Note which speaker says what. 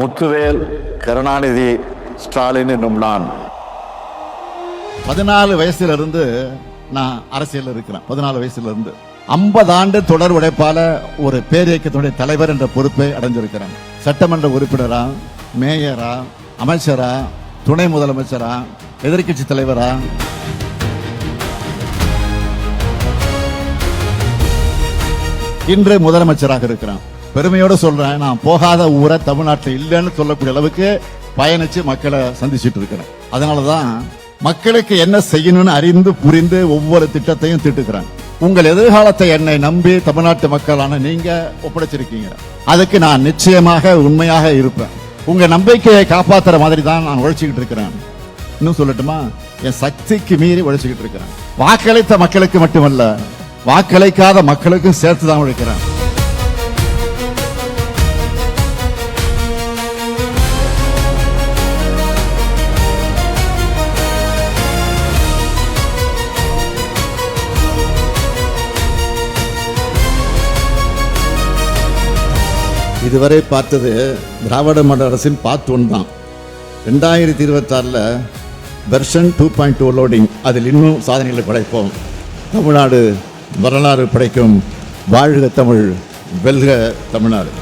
Speaker 1: முத்துவேல், கருணாநிதி, ஸ்டாலின் என்னும் நான்
Speaker 2: 14 வயசுல இருந்து நான் அரசியல் இருக்கிறேன். 14 வயசுல இருந்து 50 ஆண்டு தொடர் உழைப்பால ஒரு பேரியக்கத்தினுடைய தலைவர் என்ற பொறுப்பை அடைஞ்சிருக்கிறேன். சட்டமன்ற உறுப்பினரா, மேயரா, அமைச்சரா, துணை முதலமைச்சரா, எதிர்கட்சி தலைவரா, இன்று முதலமைச்சராக இருக்கிறேன். பெருமையோடு சொல்றேன், நான் போகாத ஊரை தமிழ்நாட்டில் இல்லைன்னு சொல்லக்கூடிய அளவுக்கு பயணிச்சு மக்களை சந்திச்சுட்டு இருக்கிறேன். அதனாலதான் மக்களுக்கு என்ன செய்யணும்னு அறிந்து புரிந்து ஒவ்வொரு திட்டத்தையும் திட்டுக்கிறேன். உங்கள் எதிர்காலத்தை என்னை நம்பி தமிழ்நாட்டு மக்களான நீங்க ஒப்படைச்சிருக்கீங்க. அதுக்கு நான் நிச்சயமாக உண்மையாக இருப்பேன். உங்க நம்பிக்கையை காப்பாத்துற மாதிரி தான் நான் உழைச்சிக்கிட்டு இருக்கிறேன். இன்னும் சொல்லட்டுமா, என் சக்திக்கு மீறி உழைச்சிக்கிட்டு இருக்கிறேன். வாக்களித்த மக்களுக்கு மட்டுமல்ல, வாக்களிக்காத மக்களுக்கும் சேர்த்து தான் உழைக்கிறேன். இதுவரை பார்த்தது திராவிட மாடல் அரசின் பார்ட் 1 தான். 2026 வெர்ஷன் 2.2 லோடிங். அதில் இன்னும் சாதனைகளை படைப்போம். தமிழ்நாடு வரலாறு படைக்கும். வாழ்க தமிழ், வெல்க தமிழ்நாடு.